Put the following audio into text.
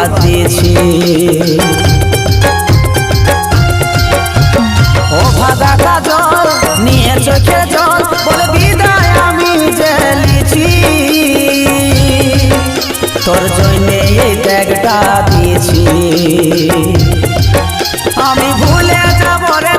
বাদ দিয়েছি। ও ভাগা কাজল নিয়ে চোখে জল বলে বিদায় আমি জেলেছি, তোর জন্যে এই ত্যাগটা দিয়েছি। আমি ভুলে যাবো রে